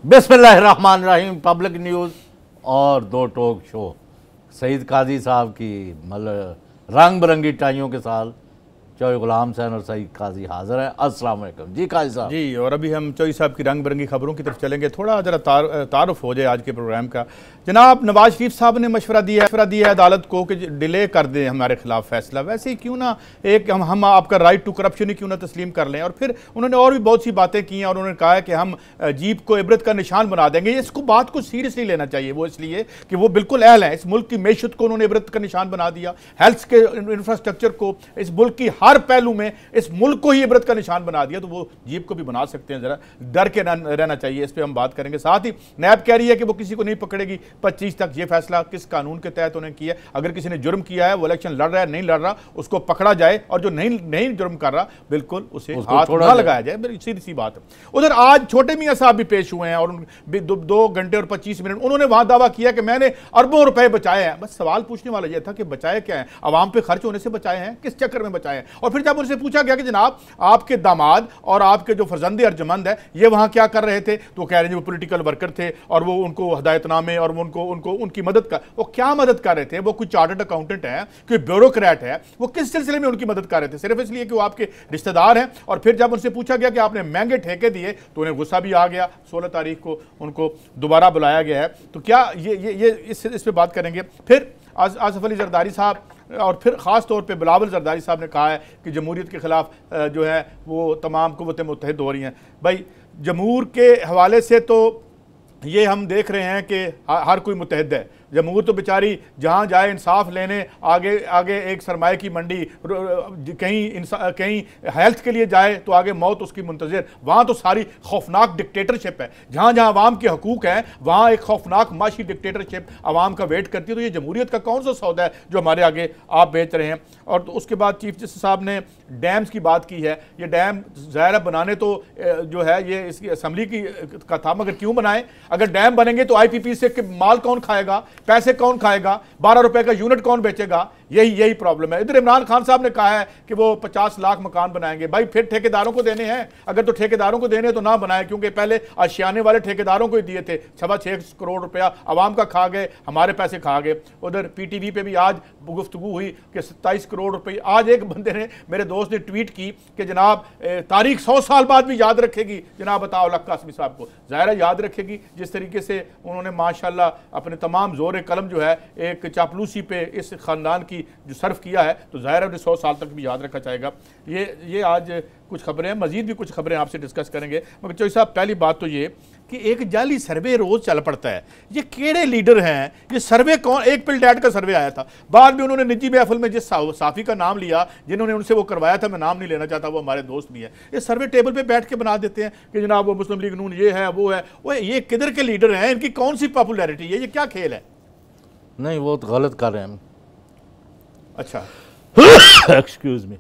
बिस्मिल्लाहिर्रहमानिर्रहीम। Public news और दो टॉक शो सईद काजी साहब की मतलब रंग बिरंगी टाइयों के साथ चौधरी गुलाम हुसैन और सईद काजी हाजिर है। अस्सलाम वालेकुम जी काजी साहब। जी, और अभी हम चौधरी साहब की रंग बिरंगी खबरों की तरफ चलेंगे। थोड़ा ज़रा तारुफ हो जाए आज के प्रोग्राम का। जनाब नवाज शरीफ साहब ने मशवरा दिया है अदालत को कि डिले कर दें हमारे खिलाफ फैसला। वैसे ही क्यों ना एक हम आपका राइट टू करप्शन ही क्यों ना तस्लीम कर लें। और फिर उन्होंने और भी बहुत सी बातें की हैं और उन्होंने कहा है कि हम जीप को इबरत का निशान बना देंगे। इसको बात को सीरियसली लेना चाहिए, वो इसलिए कि वो बिल्कुल अहल हैं। इस मुल्क की मैशत को उन्होंने इबरत का निशान बना दिया, हेल्थ के इंफ्रास्ट्रक्चर को, इस मुल्क की हर पहलू में इस मुल्क को ही इबरत का निशान बना दिया, तो वो जीप को भी बना सकते हैं। जरा डर के रहना चाहिए, इस पर हम बात करेंगे। साथ ही नैब कह रही है कि वो किसी को नहीं पकड़ेगी 25 तक। ये फैसला किस कानून के तहत उन्होंने किया? अगर किसी ने जुर्म किया है, वो इलेक्शन लड़ रहा है, नहीं लड़ रहा, उसको पकड़ा जाए, और जो नहीं जुर्म कर रहा बिल्कुल उसे हाथ ना लगाया जाए। सीधी सी बात है। उधर आज छोटे मियां साहब भी पेश हुए हैं और 2 घंटे और 25 मिनट उन्होंने वहां दावा किया कि मैंने अरबों रुपए बचाए हैं। बस सवाल पूछने वाला यह था कि बचाए क्या है? आवाम पे खर्च होने से बचाए हैं? किस चक्कर में बचाए हैं? और फिर जब उनसे पूछा गया कि जनाब आपके दामाद और आपके जो फर्जंदे अर्जमंद है ये वहां क्या कर रहे थे, तो कह रहे हैं वो पॉलिटिकल वर्कर थे और वो उनको हदायतनामे और उनको उनकी मदद कर, वो क्या मदद कर रहे थे? वो कोई चार्टर्ड अकाउंटेंट है, कोई ब्यूरोक्रेट है? वो किस सिलसिले में उनकी मदद कर रहे थे? सिर्फ इसलिए कि वो आपके रिश्तेदार हैं। और फिर जब उनसे पूछा गया कि आपने महंगे ठेके दिए तो उन्हें गुस्सा भी आ गया। 16 तारीख को उनको दोबारा बुलाया गया है। तो क्या ये इस पे बात करेंगे। फिर आसिफ अली जरदारी साहब और फिर ख़ास तौर पे बिलावल जरदारी साहब ने कहा है कि जमहूरियत के ख़िलाफ़ जो है वो तमाम क़ुव्वतें मुत्तहिद हो रही हैं। भाई जमहूर के हवाले से तो ये हम देख रहे हैं कि हर कोई मुत्तहिद है। जमहूर तो बेचारी जहाँ जाए इंसाफ लेने, आगे एक सरमाए की मंडी, कहीं हेल्थ के लिए जाए तो आगे मौत उसकी मुंतज़िर। वहाँ तो सारी खौफनाक डिक्टेटरशिप है। जहाँ जहाँ अवाम के हकूक़ हैं वहाँ एक खौफनाक माशी डिक्टेटरशिप अवाम का वेट करती है। तो ये जमहूरियत का कौन सा सौदा है जो हमारे आगे आप बेच रहे हैं? और तो उसके बाद चीफ जस्टिस साहब ने डैम्स की बात की है। ये डैम ज़ाहिर बनाने तो जो है ये इसकी असम्बली का था, मगर क्यों बनाए? अगर डैम बनेंगे तो IPP से माल कौन खाएगा, पैसे कौन खाएगा, 12 रुपए का यूनिट कौन बेचेगा? यही प्रॉब्लम है। इधर इमरान खान साहब ने कहा है कि वो 50 लाख मकान बनाएंगे। भाई फिर ठेकेदारों को देने हैं, अगर तो ठेकेदारों को देने तो ना बनाए, क्योंकि पहले आशियाने वाले ठेकेदारों को ही दिए थे। 6.6 करोड़ रुपया आवाम का खा गए, हमारे पैसे खा गए। उधर PTV पे भी आज गुफ्तगू हुई कि 27 करोड़ रुपये। आज एक बंदे ने, मेरे दोस्त ने ट्वीट की कि जनाब तारीख 100 साल बाद भी याद रखेगी जनाब बताओ कासमी साहब को। ज़ाहिर याद रखेगी, जिस तरीके से उन्होंने माशाल्लाह अपने तमाम जोर कलम जो है एक चापलूसी पे इस ख़ानदान की जो सर्फ किया है, तो ज़ाहिर है 100 साल तक भी याद रखा जाएगा। ये आज कुछ खबरें हैं, मजीद भी कुछ खबरें आपसे डिस्कस करेंगे। मगर चौधरी साहब पहली बात तो ये कि एक जाली सर्वे रोज़ चल पड़ता है। ये केड़े लीडर हैं? ये सर्वे कौन? एक पिल डैट का सर्वे आया था, बाद में उन्होंने निजी महफिल में जिस साफ़ी का नाम लिया, जिन्होंने उनसे वो करवाया था, मैं नाम नहीं लेना चाहता, वो हमारे दोस्त भी हैं। ये सर्वे टेबल पे बैठ के बना देते हैं कि जनाब वो मुस्लिम लीग नून ये है वो है। वो ये किधर के लीडर हैं? इनकी कौन सी पॉपुलैरिटी है? ये क्या खेल है? नहीं, वो तो गलत कर रहे हैं। अच्छा एक्सक्यूज मी।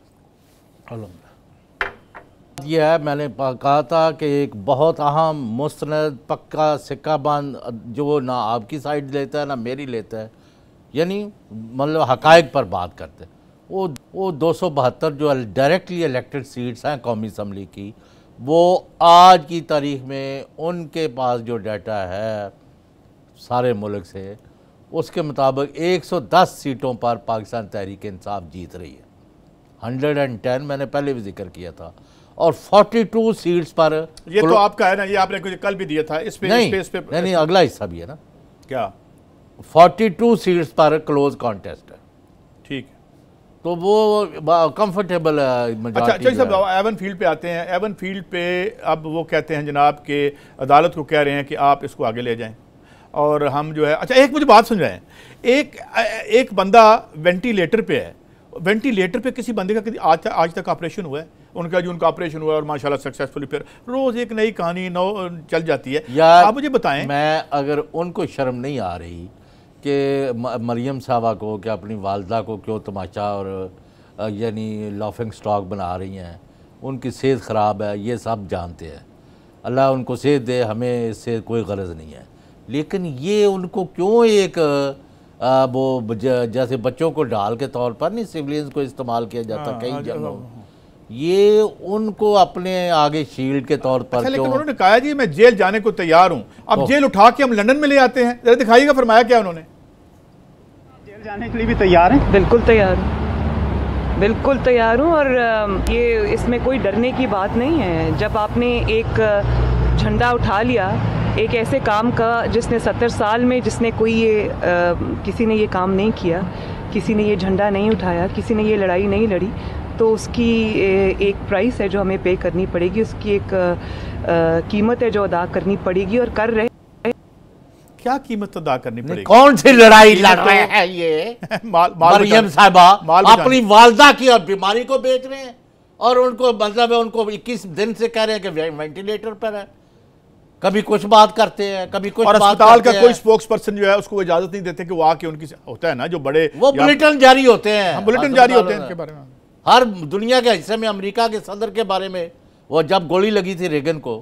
यह है, मैंने कहा था कि एक बहुत अहम मुस्तनद पक्का सिक्का बंद जो ना आपकी साइड लेता है ना मेरी लेता है, यानी मतलब हकायक पर बात करते हैं। वो 272 जो डायरेक्टली इलेक्टेड सीट्स हैं कौमी असम्बली की, वो आज की तारीख में उनके पास जो डाटा है सारे मुल्क से, उसके मुताबिक 110 सीटों पर पाकिस्तान तहरीक इंसाफ जीत रही है। 110 मैंने पहले भी जिक्र किया था, और 42 सीट्स पर ये तो आपका है ना, ये आपने कल भी दिया था इस पे। नहीं, अगला हिस्सा भी है ना। क्या? 42 सीट्स पर क्लोज कॉन्टेस्ट है। ठीक है, तो वो कंफर्टेबल अच्छा सब एवन फील्ड पे आते हैं। एवन फील्ड पे अब वो कहते हैं जनाब के अदालत को कह रहे हैं कि आप इसको आगे ले जाएं और हम जो है। अच्छा एक मुझे बात समझाएं, एक बंदा वेंटिलेटर पे है। वेंटिलेटर पे किसी बंदे का आज तक ऑपरेशन हुआ है? उनका ऑपरेशन हुआ और माशाल्लाह सक्सेसफुली फिर रोज़ एक नई कहानी चल जाती है। यार आप मुझे बताएं, मैं अगर उनको शर्म नहीं आ रही कि मरियम साहबा को कि अपनी वालदा को क्यों तमाशा और यानी लाफिंग स्टॉक बना रही हैं, उनकी सेहत ख़राब है, ये सब जानते हैं। अल्लाह उनको सेहत दे, हमें इससे कोई गरज नहीं है। लेकिन ये उनको क्यों एक वो जैसे बच्चों को ढाल के तौर पर नहीं सिविलियंस को इस्तेमाल किया जाता कई जगहों, ये उनको अपने आगे शील्ड के तौर पर। अच्छा, लेकिन उन्होंने कहा जी मैं जेल जाने को तैयार हूं, अब जेल उठा के हम लंदन में ले आते हैं, जरा दिखाइएगा फरमाया क्या उन्होंने। जेल जाने के लिए भी तैयार हैं? बिल्कुल तैयार हूँ, बिल्कुल तैयार हूँ। और ये इसमें कोई डरने की बात नहीं है। जब आपने एक झंडा उठा लिया एक ऐसे काम का जिसने 70 साल में जिसने कोई ये किसी ने ये काम नहीं किया, किसी ने ये झंडा नहीं उठाया, किसी ने ये लड़ाई नहीं लड़ी, तो उसकी एक प्राइस है जो हमें पे करनी पड़ेगी, उसकी एक कीमत है जो अदा करनी पड़ेगी और कर रहे। क्या कीमत अदा करनी पड़ेगी? कौन सी लड़ाई लड़ रहे हैं ये? मरियम साहिबा अपनी वालदा की और बीमारी को बेच रहे हैं और उनको मतलब है उनको 21 दिन से कह रहे हैं कि वेंटिलेटर पर है। कभी कुछ बात करते हैं, कभी कुछ और बात अस्पताल का हैं। कोई स्पोक्स पर्सन जो है उसको इजाजत नहीं देते कि वो आके उनकी होता है ना जो बड़े वो बुलेटिन जारी होते हैं, बुलेटिन जारी होते हैं इनके बारे में। हर दुनिया के हिस्से में अमेरिका के सदर के बारे में, वो जब गोली लगी थी रेगन को,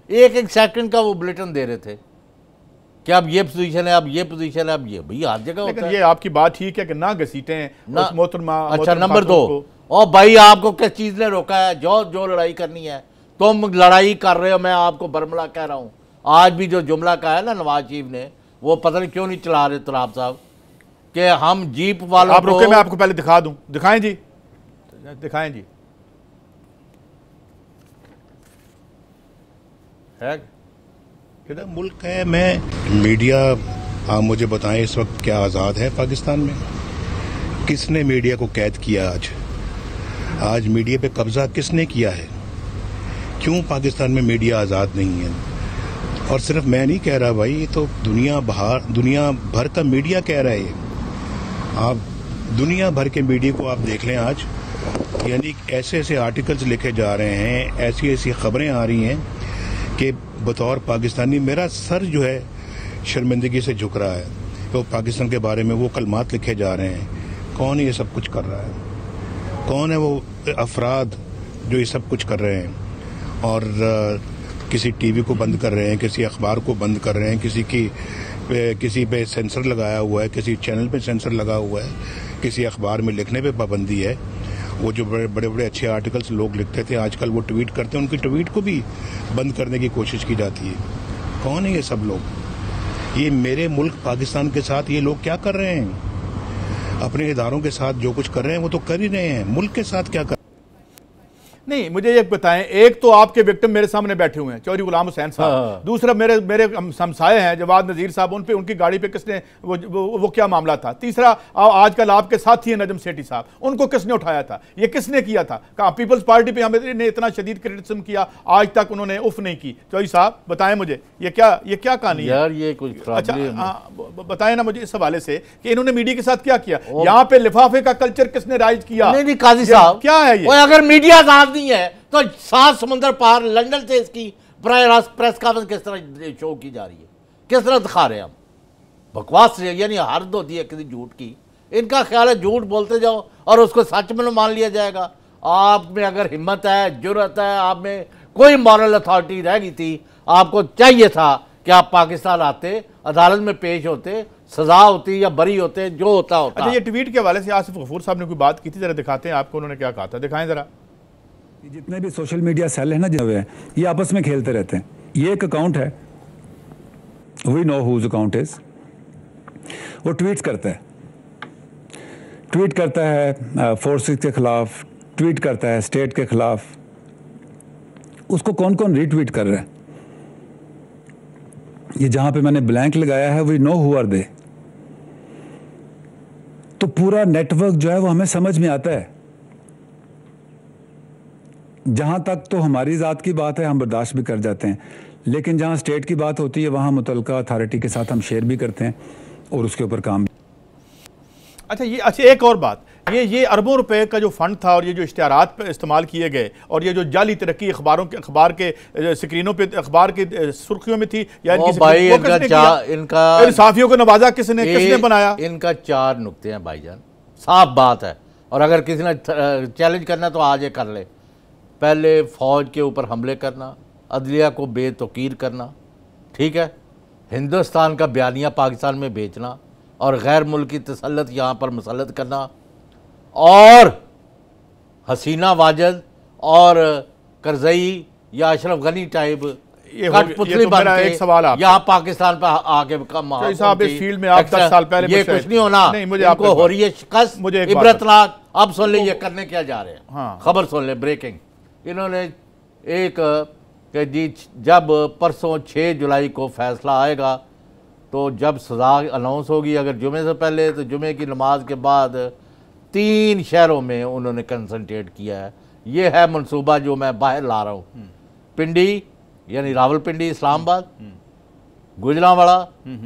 एक सेकंड का वो बुलेटिन दे रहे थे कि अब ये पोजीशन है, अब ये पोजीशन है, अब ये भाई हर जगह होता है। ये आपकी बात ठीक है कि ना घसीटें ना मोहतरमा। अच्छा, नंबर 2, और भाई आपको किस चीज ने रोका है? जो लड़ाई करनी है तुम लड़ाई कर रहे हो। मैं आपको बरमला कह रहा हूँ, आज भी जो जुमला कहा है ना नवाज शरीफ ने, वो पता नहीं क्यों नहीं चला रहे तुराब साहब कि हम जीप वालों आप रुके, मैं आपको पहले दिखा दूं। दिखाएं जी, दिखाएं जी। है किधर मुल्क है? मैं मीडिया, आप मुझे बताएं इस वक्त क्या आज़ाद है पाकिस्तान में? किसने मीडिया को कैद किया? आज मीडिया पे कब्जा किसने किया है? क्यों पाकिस्तान में मीडिया आज़ाद नहीं है? और सिर्फ मैं नहीं कह रहा भाई, ये तो दुनिया भर का मीडिया कह रहा है। आप दुनिया भर के मीडिया को आप देख लें आज, यानी ऐसे ऐसे आर्टिकल्स लिखे जा रहे हैं, ऐसी ऐसी खबरें आ रही हैं कि बतौर पाकिस्तानी मेरा सर जो है शर्मिंदगी से झुक रहा है। तो पाकिस्तान के बारे में वो कलमात लिखे जा रहे हैं। कौन ये सब कुछ कर रहा है? कौन है वो अफराद जो ये सब कुछ कर रहे हैं? और किसी टीवी को बंद कर रहे हैं, किसी अखबार को बंद कर रहे हैं, किसी पे सेंसर लगाया हुआ है, किसी चैनल पे सेंसर लगा हुआ है, किसी अखबार में लिखने पे पाबंदी है। वो जो बड़े बड़े अच्छे आर्टिकल्स लोग लिखते थे आजकल वो ट्वीट करते हैं, उनकी ट्वीट को भी बंद करने की कोशिश की जाती है। कौन है ये सब लोग? ये मेरे मुल्क पाकिस्तान के साथ ये लोग क्या कर रहे हैं? अपने इदारों के साथ जो कुछ कर रहे हैं वो तो कर ही रहे हैं, मुल्क के साथ क्या कर? नहीं, मुझे ये बताएं, एक तो आपके विक्टिम मेरे सामने बैठे हुए हैं चौधरी गुलाम हुसैन साहब, दूसरा मेरे हमसाए हैं जवाद नजीर साहब, उन पे उनकी गाड़ी पे किसने वो क्या मामला था? तीसरा आजकल आपके साथी हैं नजम सेठी साहब, उनको किसने उठाया था? ये किसने किया था? कहा पीपल्स पार्टी पे हमें इतना शदीद क्रिटिसिज्म किया, आज तक उन्होंने उफ नहीं की। चौधरी साहब बताएं मुझे ये क्या कहानी है यार? ये कुछ अच्छा बताएं ना मुझे इस हवाले से कि इन्होंने मीडिया के साथ क्या किया? यहाँ पे लिफाफे का कल्चर किसने राइज किया? नहीं काजी साहब, क्या है ये? अगर मीडिया आजाद नहीं है तो 7 समुंदर पार लंदन से इसकी प्रेस कॉन्फ्रेंस किस तरह शो की जा रही है, किस तरह दिखा रहे हैं हम? बकवास यानी हद होती है किसी झूठ की। इनका ख्याल है झूठ बोलते जाओ और उसको सच में मान लिया जाएगा। आप में अगर हिम्मत है, जुर्रत है, आप में कोई मॉरल अथॉरिटी रह गई थी, आपको चाहिए था कि आप पाकिस्तान आते, अदालत में पेश होते, सजा होती या बरी होते, जो होता। अच्छा, ये ट्वीट के हवाले से आसिफ गफूर साहब ने कोई बात की थी, जरा दिखाते हैं आपको उन्होंने क्या कहा था, दिखाएं जरा। जितने भी सोशल मीडिया सेल है ना जो है ये आपस में खेलते रहते हैं। ये एक अकाउंट है, we know whose account is, वो ट्वीट करता है फोर्सेस के खिलाफ, ट्वीट करता है स्टेट के खिलाफ। उसको कौन कौन रीट्वीट कर रहा है? ये जहां पे मैंने ब्लैंक लगाया है we know who are they, तो पूरा नेटवर्क जो है वो हमें समझ में आता है। जहां तक तो हमारी ज़ात की बात है हम बर्दाश्त भी कर जाते हैं, लेकिन जहां स्टेट की बात होती है वहां मुतलका अथॉरिटी के साथ हम शेयर भी करते हैं और उसके ऊपर काम भी। अच्छा, एक और बात, ये अरबों रुपए का जो फंड था और ये जो इश्तिहारात पे इस्तेमाल किए गए और ये जो जाली तरक्की अखबार के स्क्रीनों पे अखबार की सुर्खियों में थी या इनका साफियों को नवाजा किसने बनाया? इनका 4 नुक्ते हैं भाईजान, साफ बात है। और अगर किसी ने चैलेंज करना तो आज ये कर ले। पहले फ़ौज के ऊपर हमले करना, अदलिया को बेतौकीर करना, ठीक है, हिंदुस्तान का बयानिया पाकिस्तान में बेचना और गैर मुल्की तसल्लुत यहाँ पर मुसल्लत करना, और हसीना वाजिद और करजई या अशरफ गनी टाइप कठपुतली तो बन मेरा के एक सवाल आप यहाँ पाकिस्तान पे आके कम साहब इस फील्ड में आप 10 साल पहले ये कुछ नहीं होना। नहीं, मुझे इनको हो रही है शिकस्त, मुझे इबरतनाक। अब सुन ले ये करने क्या जा रहे हैं। हाँ। खबर सुन ले, ब्रेकिंग। इन्होंने एक कि जी जब परसों 6 जुलाई को फैसला आएगा तो जब सजा अनाउंस होगी, अगर जुमे से पहले तो जुमे की नमाज के बाद 3 शहरों में उन्होंने कंसंट्रेट किया है। ये है मंसूबा जो मैं बाहर ला रहा हूँ। पिंडी यानी रावलपिंडी, इस्लामाबाद, गुजरांवाला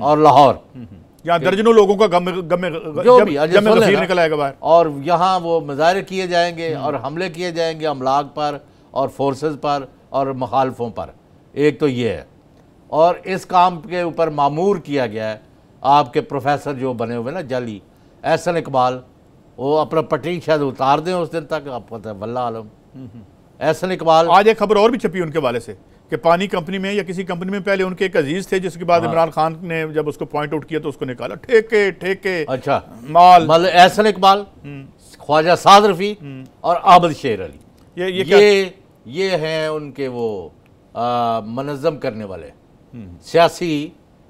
और लाहौर, यहाँ दर्जनों लोगों का गम निकल आएगा बाहर। और यहाँ वो मुजाहरे किए जाएंगे और हमले किए जाएंगे अमलाक पर और फोर्सेस पर और मुखालफों पर। एक तो ये है, और इस काम के ऊपर मामूर किया गया है आपके प्रोफेसर जो बने हुए ना जाली, एहसन इकबाल, वो अपना पटरी शायद उतार दें उस दिन तक, आपको पता है वल्लाह आलम। एहसन इकबाल, आज एक खबर और भी छपी उनके वाले से कि पानी कंपनी में या किसी कंपनी में पहले उनके एक अजीज थे, जिसके बाद इमरान खान ने जब उसको पॉइंट आउट किया तो उसको निकाला। ठेके ठेके, अच्छा माल, मतलब एहसन इकबाल, ख्वाजा साद रफी और आबद शेर अली, ये हैं उनके वो मनज़्ज़म करने वाले सियासी,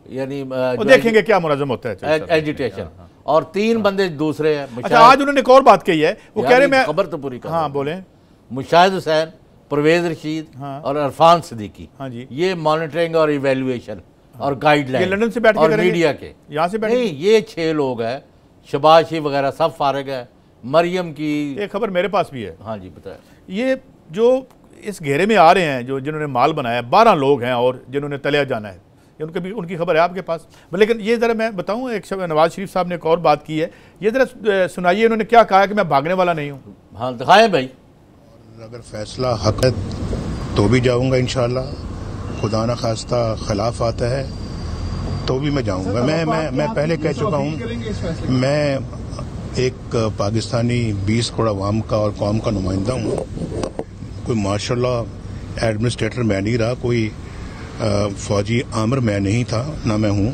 यानी देखेंगे क्या मुनज़्ज़म होता है एजिटेशन। और 3 बंदे दूसरे हैं। अच्छा, आज उन्होंने एक और बात कही है, वो कह रहे मैं खबर तो पूरी कर। हाँ बोले। मुशाहिद हुसैन, परवेज रशीद और अरफान सिद्दीकी, हाँ जी, ये मॉनिटरिंग और इवेल्युएशन और गाइडलाइन लंदन से बैठ के और मीडिया के यहाँ से बैठ, नहीं, ये 6 लोग हैं। शबाशी वगैरह सब फारिग है। मरियम की एक खबर मेरे पास भी है। हाँ जी बताए। ये जो इस घेरे में आ रहे हैं, जो जिन्होंने माल बनाया, 12 लोग हैं और जिन्होंने तलिया जाना है, उनकी खबर है आपके पास। लेकिन ये ज़रा मैं बताऊँ, एक नवाज शरीफ साहब ने एक और बात की है, ये ज़रा सुनाइए उन्होंने क्या कहा कि मैं भागने वाला नहीं हूँ। हाँ दिखाएं भाई। अगर फैसला हक है तो भी जाऊँगा इंशाअल्लाह, खुदा न खास्ता खिलाफ आता है तो भी मैं जाऊँगा। मैं पहले कह चुका हूँ, मैं एक पाकिस्तानी 20 करोड़ अवाम का और कौम का नुमाइंदा हूँ। कोई मार्शल लॉ एडमिनिस्ट्रेटर मैं नहीं रहा, कोई फौजी आमर मैं नहीं था, ना मैं हूँ,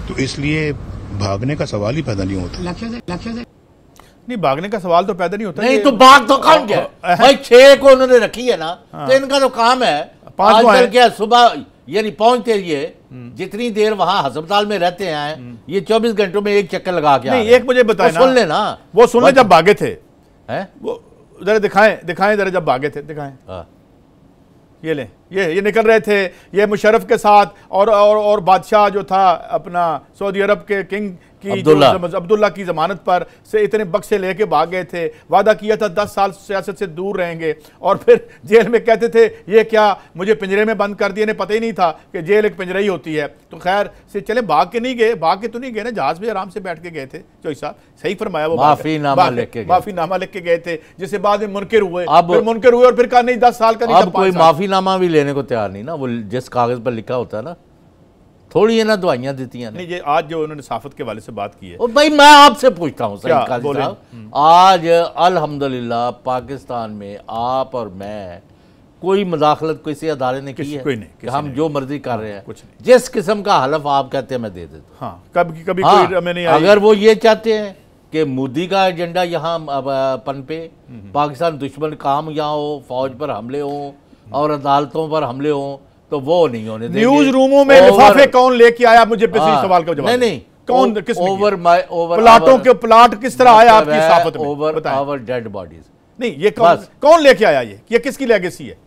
तो इसलिए भागने का सवाल ही पैदा नहीं होता। नहीं, भागने का सवाल तो पैदा नहीं होता। नहीं तो भाग तो कौन गया भाई? 6 को उन्होंने रखी है ना, तो इनका तो काम है। 5 आजकल क्या सुबह यानी पहुंचते ये जितनी देर वहां अस्पताल में रहते हैं, ये 24 घंटों में एक चक्कर लगा के नहीं, एक मुझे बताए ना, सुन लेना, वो सुन ले जब भागे थे, हैं वो जरा दिखाएं जरा, जब भागे थे दिखाएं। ये ले, ये निकल रहे थे, ये मुशर्रफ के साथ और बादशाह जो था अपना सऊदी अरब के किंग की अब्दुल्ला की जमानत पर से इतने बक्से लेके भाग गए थे। वादा किया था 10 साल सियासत से दूर रहेंगे, और फिर जेल में कहते थे ये क्या, मुझे पिंजरे में बंद कर दिया, इन्हें पता ही नहीं था कि जेल एक पिंजरा ही होती है। तो खैर से चले, भाग के तो नहीं गए ना, जहाज में आराम से बैठ के गए थे। चौधरी साहब सही फरमाया, वो माफीनामा लिख के गए थे, जिससे बाद में मुनकर हुए और फिर कहा नहीं 10 साल का नहीं, अब कोई माफीनामा भी लेने को तैयार नहीं ना, वो जिस कागज पर लिखा होता है ना, थोड़ी है ना दवाइयां देती हैं। नहीं, ये आज जो उन्होंने साफत के वाले से बात की है, और भाई मैं आपसे पूछता हूं सईद काजी साहब, आज अल्हम्दुलिल्लाह पाकिस्तान में आप और मैं कोई मुदाखलत किसी अदारे ने की है? कोई नहीं, कि हम जो मर्जी कर रहे हैं, कुछ नहीं। जिस किस्म का हलफ आप कहते हैं मैं दे देता हूं। हाँ, कभी कोई हमें नहीं आई। अगर वो ये चाहते हैं कि मोदी का एजेंडा यहाँ पनपे, पाकिस्तान दुश्मन काम यहाँ हो, फौज पर हमले हो और अदालतों पर हमले हो, तो वो नहीं होने देंगे। न्यूज रूमों में लिफाफे कौन लेके आया? मुझे पिछले सवाल का जवाब नहीं कौन, किस प्लाटों के प्लाट किस तरह आया आपकी साफत में? Over our dead bodies. नहीं, ये कौन लेके आया? ये किसकी लेगेसी है?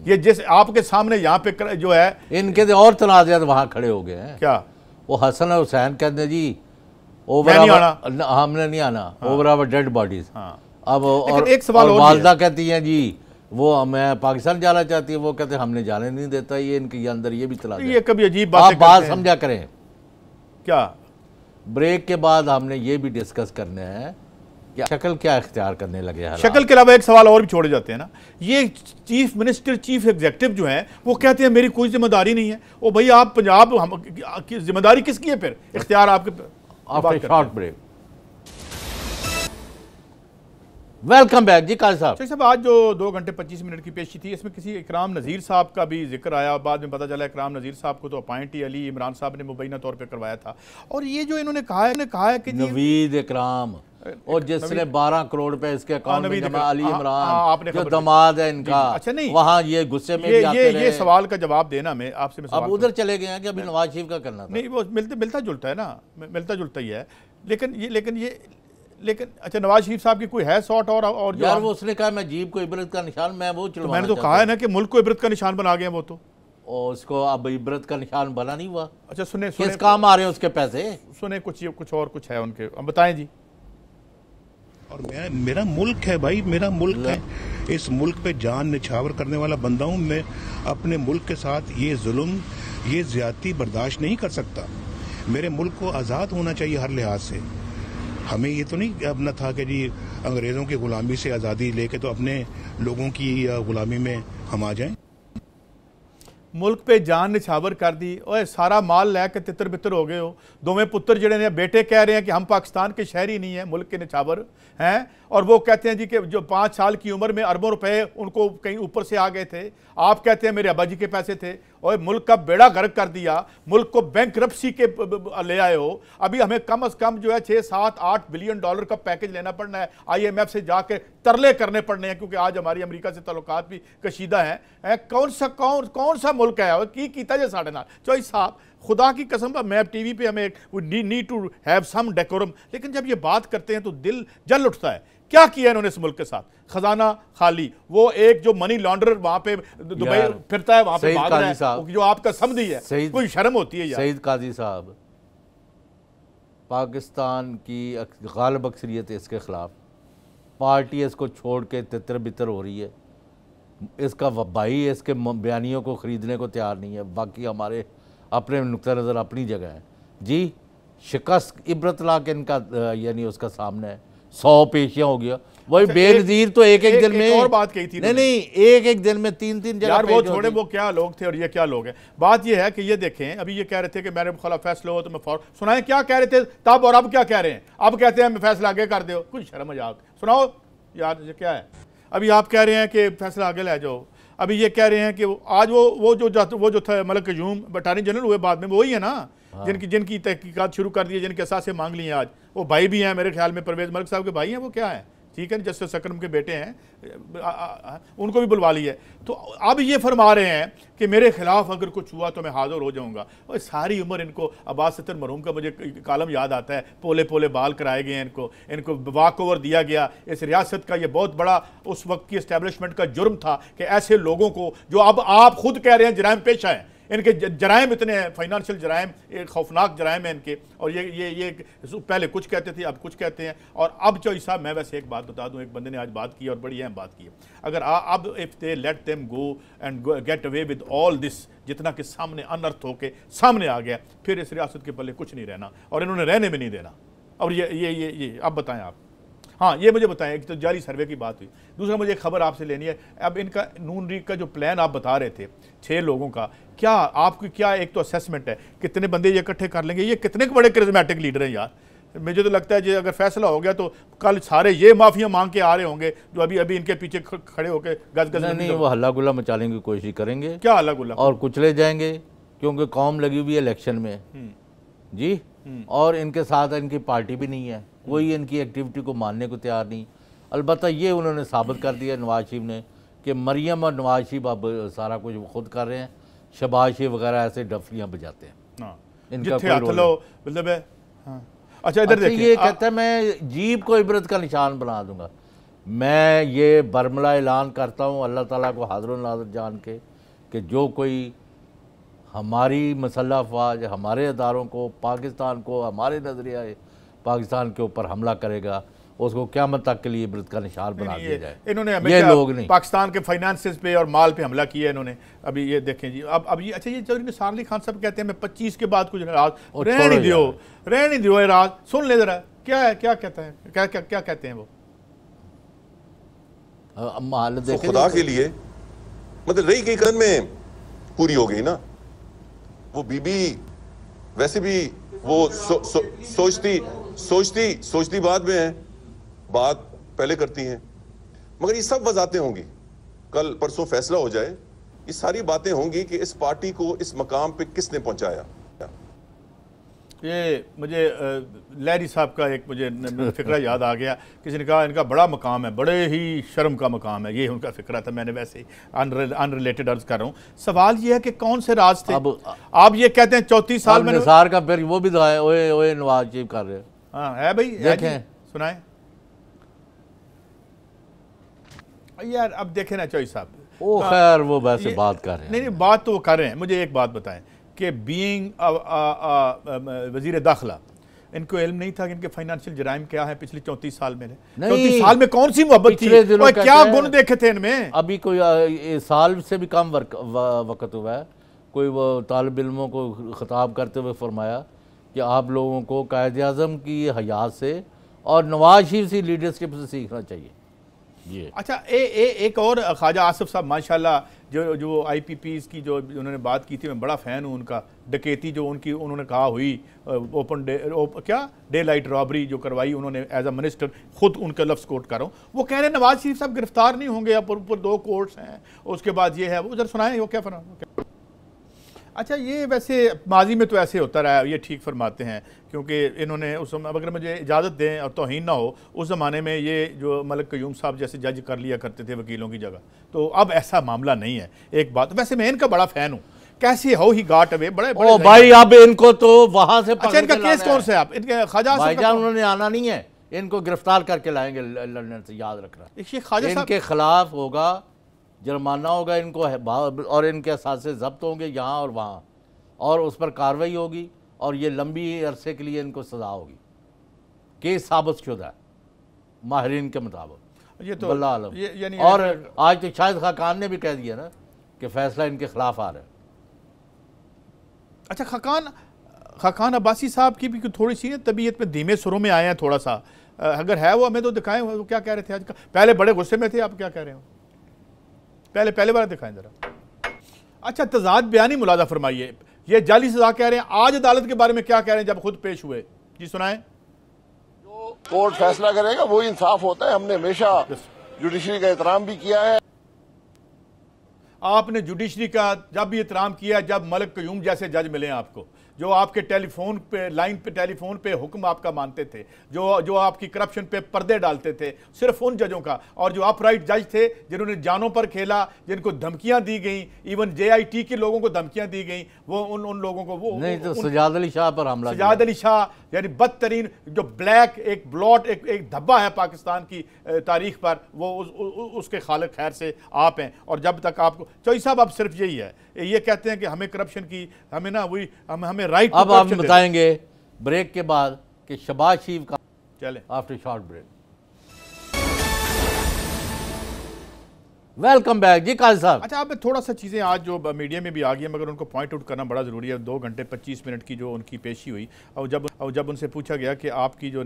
ये जिस आपके सामने यहाँ पे जो है, इनके तो और तनाज़ात वहां खड़े हो गए हैं। क्या वो हसन हुसैन कहते हैं जी ओवर हमने नहीं आना, ओवर आवर डेड बॉडीज। अब और एक सवाल और वालदा कहती हैं जी वो मैं पाकिस्तान जाना चाहती है, वो कहते हैं हमने जाने नहीं देता। ये इनके अंदर ये भी तला, ये कभी अजीब आप बात समझा करें। क्या ब्रेक के बाद हमने ये भी डिस्कस करना है कि शक्ल क्या इख्तियार करने लगे हैं। शक्ल के अलावा एक सवाल और भी छोड़े जाते हैं ना, ये चीफ मिनिस्टर चीफ एग्जीक्यूटिव जो हैं वो कहते हैं मेरी कोई जिम्मेदारी नहीं है। ओ भाई आप पंजाब जिम्मेदारी किसकी है फिर? इख्तियार आपके। After short break, welcome back जी काजी साहब। साहब आज जो 2 घंटे 25 मिनट की पेशी थी, इसमें किसी इकराम नज़ीर साहब का भी जिक्र आया। बाद में पता चला इकराम नज़ीर साहब को तो अपॉइंट ही अली इमरान साहब ने मुबैना तौर पे करवाया था। और ये जो इन्होंने कहा है कि नवीद इकराम और जिसने 12 करोड़ रुपए इसके अकाउंट में जमा, अली आपने इमरान जो दामाद है इनका, अच्छा नहीं वहाँ ये गुस्से में भी आते रहे। ये सवाल का जवाब देना मैं आपसे अब उधर चले गए हैं कि अभी नवाज शरीफ का करना था। नहीं, वो मिलता जुलता है ना, मिलता जुलता ही है। लेकिन अच्छा, नवाज शरीफ साहब की कोई है सॉर्ट और यार वो उसने कहा मैं जीप को इबरत का निशान, मैं वो चलवाना, मैंने तो कहा है ना कि मुल्क को इबरत का निशान बना गए वो तो, और उसको अब इबरत का निशान बना नहीं हुआ। अच्छा सुने किस काम आ रहे हैं उसके पैसे? सुने कुछ और कुछ है उनके, अब बताएं जी। और मेरा मुल्क है भाई, मेरा मुल्क है, इस मुल्क पे जान निछावर करने वाला बंदा हूं मैं। अपने मुल्क के साथ ये जुल्म, ये ज्यादती बर्दाश्त नहीं कर सकता। मेरे मुल्क को आज़ाद होना चाहिए हर लिहाज से। हमें ये तो नहीं अपना था कि जी अंग्रेज़ों की गुलामी से आज़ादी लेके तो अपने लोगों की गुलामी में हम आ जाएं। मुल्क पे जान निछावर कर दी, और सारा माल लैके तितर बितर हो गए हो। दोवें पुत्र जड़े ने बेटे कह रहे हैं कि हम पाकिस्तान के शहरी नहीं हैं, मुल्क के निछावर हैं, और वो कहते हैं जी कि जो 5 साल की उम्र में अरबों रुपए उनको कहीं ऊपर से आ गए थे। आप कहते हैं मेरे अब्बा जी के पैसे थे, और मुल्क का बेड़ा गर्क कर दिया, मुल्क को बैंकरप्सी के ले आए हो। अभी हमें कम से कम जो है 6, 7, 8 बिलियन डॉलर का पैकेज लेना पड़ना है, IMF से जाके तरले करने पड़ने हैं, क्योंकि आज हमारी अमेरिका से ताल्लुकात भी कशीदा हैं। कौन सा मुल्क है की कीता जे साढ़े नाल चौधरी साहब, खुदा की कसम। मैं टीवी पे हमें need to have some decorum, लेकिन जब ये बात करते हैं तो दिल जल उठता है। क्या किया इन्होंने इस मुल्क के साथ? खजाना खाली, वो एक जो मनी लॉन्डर वहां पे दुबई फिरता है, वहां पे भाग रहा है, जो आपका समझी है, कोई शर्म होती है यार। सईद काजी साहब, पाकिस्तान की गालिब अक्सरियत इसके खिलाफ, पार्टी इसको छोड़ के तितर बितर हो रही है। इसका भाई इसके बयानियों को ख़रीदने को तैयार नहीं है। बाकी हमारे अपने नुक्ता नज़र अपनी जगह है जी। शिकस्त इबरत ला के इनका यानी उसका सामने है, 100 पेशियाँ हो गया। वही बेनज़ीर तो एक दिन में और बात कही थी, नहीं एक दिन में 3 जगह यार वो छोड़े, वो क्या लोग थे और ये क्या लोग हैं। बात ये है कि ये देखें, अभी ये कह रहे थे कि मेरे खिलाफ फैसला हो तो मैं फौरन सुनाएं, क्या कह रहे थे तब और अब क्या कह रहे हैं? अब कहते हैं फैसला आगे कर दो, कुछ शर्म मजाक, सुनाओ यार ये क्या है। अभी आप कह रहे हैं कि फैसला आगे ले जाओ, अभी ये कह रहे हैं कि आज वो जो था मलिक क़य्यूम अटॉर्नी जनरल हुए बाद में, वो वही है ना जिनकी तहकीकात शुरू कर दी है, जिनके असासे मांग लिए आज। वो भाई भी हैं मेरे ख्याल में, परवेज़ मलिक साहब के भाई हैं, वो क्या है, ठीक है, जस्टिस अकरम के बेटे हैं, उनको भी बुलवा लिया है। तो अब ये फरमा रहे हैं कि मेरे खिलाफ अगर कुछ हुआ तो मैं हाजिर हो जाऊंगा। और सारी उम्र इनको अब्बास सत्तर मरहूम का मुझे कालम याद आता है, पोले पोले बाल कराए गए हैं, इनको वॉक ओवर दिया गया। इस रियासत का ये बहुत बड़ा उस वक्त की इस्टेब्लिशमेंट का जुर्म था कि ऐसे लोगों को, जो अब आप खुद कह रहे हैं जराइम पेशा हैं, इनके जराइम इतने हैं, फाइनेंशियल जराइम, एक खौफनाक जराइम है इनके। और ये पहले कुछ कहते थे, अब कुछ कहते हैं। और अब चौधरी साहब, मैं वैसे एक बात बता दूं, एक बंदे ने आज बात की और बड़ी अहम बात की है। अगर अब if they let them go and get away with all this, जितना कि सामने अनर्थ होके सामने आ गया, फिर इस रियासत के पल्ले कुछ नहीं रहना, और इन्होंने रहने में नहीं देना। और ये अब बताएं आप। हाँ, ये मुझे बताएं, एक तो जारी सर्वे की बात हुई, दूसरा मुझे एक खबर आपसे लेनी है। अब इनका नून लीग का जो प्लान आप बता रहे थे 6 लोगों का, क्या आपकी क्या एक तो असेसमेंट है, कितने बंदे ये इकट्ठे कर लेंगे? ये कितने बड़े करिज्मेटिक लीडर हैं यार। मुझे तो लगता है कि अगर फैसला हो गया तो कल सारे ये माफिया मांग के आ रहे होंगे जो अभी इनके पीछे खड़े होकर गज नहीं, वो हल्ला गुल्ला मचाने की कोशिश करेंगे। क्या हल्ला गुल्ला? और कुचले जाएंगे, क्योंकि कौम लगी हुई है इलेक्शन में जी, और इनके साथ इनकी पार्टी भी नहीं है, कोई इनकी एक्टिविटी को मानने को तैयार नहीं। अलबत्ता ये उन्होंने साबित कर दिया नवाज शरीफ ने कि मरियम और नवाज शरीफ अब सारा कुछ खुद कर रहे हैं, शहबाज शरीफ वगैरह ऐसे डफलियाँ बजाते हैं। इनका मतलब है। अच्छा इधर देखिए, ये कहता है मैं जीप को इबरत का निशान बना दूंगा। मैं ये बरमला ऐलान करता हूँ अल्लाह ताला को हाज़िर नाज़िर जान के कि जो कोई हमारी मसल्ह अफवाज, हमारे अदारों को, पाकिस्तान को, हमारे नज़रिया पाकिस्तान के ऊपर हमला करेगा, उसको क़यामत तक के लिए इबरत का निशान बना दिया जाए। इन्होंने ये लोग नहीं, पाकिस्तान के फाइनेंसेस पे और माल पे हमला किया इन्होंने। अभी ये देखें जी, अब ये अच्छा, ये चौधरी निसार अली खान साहब कहते हैं मैं 25 के बाद कुछ राज रहने दियो ये राज सुन ले जरा, क्या है, क्या कहते हैं, क्या कहते हैं वो? खुदा के लिए मतलब रही गई कदम में पूरी हो गई ना। वो बीबी वैसे भी वो सोचती बाद में है, बात पहले करती हैं। मगर ये सब वजाहतें होंगी, कल परसों फैसला हो जाए, ये सारी बातें होंगी कि इस पार्टी को इस मकाम पे किसने पहुंचाया। ये मुझे लहरी साहब का एक मुझे फिक्रा याद आ गया। किसी ने कहा इनका बड़ा मकाम है, बड़े ही शर्म का मकाम है, ये उनका फिक्रा था। मैंने वैसे ही अनरिलेटेड अर्ज कर रहा हूँ। सवाल ये है कि कौन से राज थे? आप ये कहते हैं 34 साल में निसार का फिर वो भी तो है, ओए ओए नवाज शरीफ कर रहे। हाँ है भाई, देखें सुनाए यार। अब देखें ना चौधरी साहब, ओ खैर वो वैसे बात कर रहे हैं। नहीं बात तो वो कर रहे हैं। मुझे एक बात बताएं कि बीइंग वजीर दाखिला, इनको इल्म नहीं था कि इनके फाइनेंशियल जराइम क्या है पिछले 34 साल में? 34 साल में कौन सी मोहब्बत थी? क्या गुण देखे थे इनमें? अभी कोई साल से भी कम वक्त हुआ है, कोई वो तालिब इल्मों को खिताब करते हुए फरमाया कि आप लोगों को कायद-ए-आज़म की हयात से और नवाज शरीफ की लीडरशिप से सीखना चाहिए। ये अच्छा एक और ख्वाजा आसिफ साहब माशाल्लाह, जो IPPs की जो उन्होंने बात की थी, मैं बड़ा फ़ैन हूँ उनका। डकैती जो उनकी उन्होंने कहा हुई, डे लाइट रॉबरी जो करवाई उन्होंने एज अ मिनिस्टर, खुद उनका लफ्ज़ कोट कर रहा हूँ। वो कह रहे हैं नवाज शरीफ साहब गिरफ्तार नहीं होंगे, अब ऊपर 2 कोर्ट्स हैं, उसके बाद ये है वो। उधर सुनाएं वो क्या फरमा। अच्छा ये वैसे माजी में तो ऐसे होता रहा है, ये ठीक फरमाते हैं, क्योंकि इन्होंने उस समय, अगर मुझे इजाज़त दें और तौहीन ना हो, उस ज़माने में ये जो मलिक क़य्यूम साहब जैसे जज कर लिया करते थे वकीलों की जगह, तो अब ऐसा मामला नहीं है। एक बात, वैसे मैं इनका बड़ा फ़ैन हूँ, कैसे हो ही गाट अवे, बड़े ओ भाई अब इनको तो वहाँ से अच्छा इनका केस कौन से आप इनके ख्वाजा भाईजान उन्होंने आना नहीं है, इनको गिरफ्तार करके लाएंगे लंदन से, याद रखना। इनके खिलाफ होगा, जुर्माना होगा इनको, और इनके असासे जब्त होंगे यहाँ और वहाँ, और उस पर कार्रवाई होगी, और ये लंबी अरसे के लिए इनको सजा होगी। केस साबित शुदा है माहिरीन के मुताबिक। ये तो वल्लाह आलम। और आज तो शाहिद खाकान ने भी कह दिया ना कि फैसला इनके खिलाफ आ रहा है। अच्छा खाकान अब्बासी साहब की भी थोड़ी सी तबीयत में धीमे सुरों में आए हैं थोड़ा सा, अगर है वो हमें तो दिखाएं, वो क्या कह रहे थे आज का? पहले बड़े गुस्से में थे, आप क्या कह रहे हो? पहले बार दिखाएं जरा। अच्छा तजाद बयानी मुलाजा फरमाइए, ये जाली सजा कह रहे हैं, आज अदालत के बारे में क्या कह रहे हैं जब खुद पेश हुए? जी सुनाएं। जो कोर्ट फैसला करेगा वो इंसाफ होता है। हमने हमेशा जुडिशरी का एहतराम भी किया है। आपने जुडिशरी का जब भी एहतराम किया जब मलिक क़य्यूम जैसे जज मिले आपको, जो आपके टेलीफोन पे लाइन पे टेलीफोन पे हुक्म आपका मानते थे, जो आपकी करप्शन पे पर्दे डालते थे, सिर्फ उन जजों का। और जो अपराइट जज थे जिन्होंने जानों पर खेला, जिनको धमकियां दी गई, इवन JIT के लोगों को धमकियां दी गई, वो उन लोगों को वो नहीं तो सजाद अली शाह पर हमला, सजाद अली शाह यानी बदतरीन जो ब्लैक एक ब्लॉट एक धब्बा है पाकिस्तान की तारीख पर, वो उसके खालिक खैर से आप हैं। और जब तक आपको चौधरी साहब अब सिर्फ यही है, ये कहते हैं कि हमें करप्शन की हमें ना वही हमें राइट। अब आप बताएंगे ब्रेक के बाद कि शहबाज शरीफ का चले after short break. Welcome back जी काजी साहब। अच्छा अब थोड़ा सा चीज़ें आज जो मीडिया में भी आ गई है, मगर उनको पॉइंट आउट करना बड़ा ज़रूरी है। 2 घंटे 25 मिनट की जो उनकी पेशी हुई, और जब उनसे पूछा गया कि आपकी जो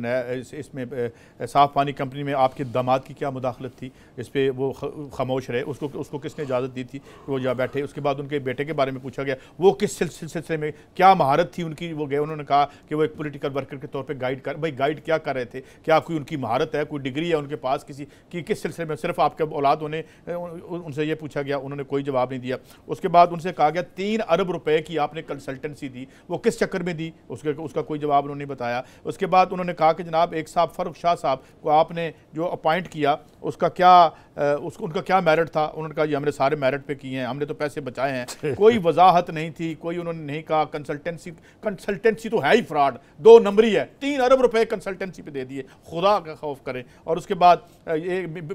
इसमें साफ़ पानी कंपनी में आपके दामाद की क्या मुदाखलत थी, इस पर वो खामोश रहे। उसको किसने इजाज़त दी थी कि वो जा बैठे? उसके बाद उनके बेटे के बारे में पूछा गया, वो किस सिलसिले में क्या महारत थी उनकी, वो गए, उन्होंने कहा कि वो एक पॉलिटिकल वर्कर के तौर पर गाइड क्या कर रहे थे, क्या कोई उनकी महारत है, कोई डिग्री है उनके पास किसी की, किस सिलसिले में? सिर्फ आपके औलाद होने, उनसे ये पूछा गया, उन्होंने कोई जवाब नहीं दिया। उसके बाद उनसे कहा गया 3 अरब रुपए की आपने कंसल्टेंसी दी, वो किस चक्कर में दी, उसका कोई जवाब उन्होंने नहीं बताया। उसके बाद उन्होंने कहा कि जनाब एक साहब फ़ारूक शाह साहब को आपने जो अपॉइंट किया उसका उनका क्या मेरिट था? उन्होंने कहा जी हमने सारे मेरिट पे किए हैं, हमने तो पैसे बचाए हैं। कोई वजाहत नहीं थी, कोई उन्होंने नहीं कहा। कंसल्टेंसी तो है ही फ्रॉड, 2 नंबरी है। 3 अरब रुपए कंसल्टेंसी पे दे दिए, खुदा का खौफ करें। और उसके बाद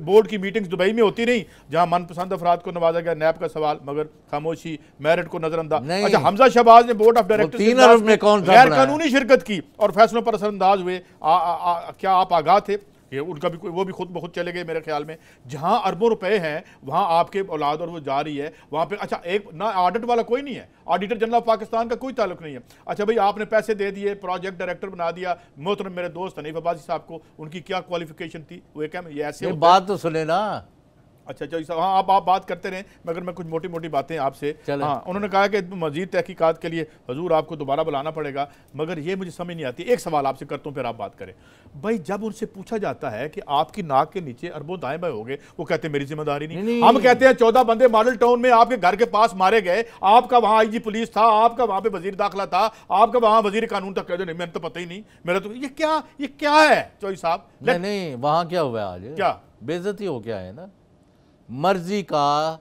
बोर्ड की मीटिंग्स दुबई में होती रही, जहां मनपसंद अफराद को नवाजा गया, नैब का सवाल, मगर खामोशी, मेरिट को नजरअंदाज। अच्छा हमजा शहबाज ने बोर्ड ऑफ डायरेक्टर्स में गैर कानूनी शिरकत की और फैसलों पर असरअंदाज हुए। क्या आप आगाह थे? ये उनका भी वो भी खुद ब खुद चले गए मेरे ख्याल में। जहां अरबों रुपए हैं वहां आपके औलाद और वो जा रही है वहां पे। अच्छा एक ना ऑडिट वाला कोई नहीं है, ऑडिटर जनरल ऑफ पाकिस्तान का कोई ताल्लुक नहीं है। अच्छा भाई आपने पैसे दे दिए, प्रोजेक्ट डायरेक्टर बना दिया मोहतरम मेरे दोस्त हनीफ अब्बासी साहब को, उनकी क्या क्वालिफिकेशन थी? वो क्या ये ऐसे बात तो सुने ना। अच्छा चौधरी साहब, हाँ आप बात करते रहें, मगर मैं कुछ मोटी मोटी बातें आपसे। हाँ, उन्होंने कहा कि मजीद तहकीकात के लिए हुजूर आपको दोबारा बुलाना पड़ेगा, मगर ये मुझे समझ नहीं आती। एक सवाल आपसे करता हूँ फिर आप बात करें। भाई जब उनसे पूछा जाता है कि आपकी नाक के नीचे अरबों दाएं बाएं हो गए, वो कहते हैं मेरी जिम्मेदारी नहीं। हम कहते हैं 14 बंदे मॉडल टाउन में आपके घर के पास मारे गए, आपका वहां आईजी पुलिस था, आपका वहां पे वजीर दाखिला था, आपका वहां वजीर कानून तक, कहते नहीं मैंने तो पता ही नहीं, मेरा तो ये क्या है चौधरी साहब? नहीं वहां क्या हुआ आज? क्या बेइज्जती हो क्या है ना, मर्जी का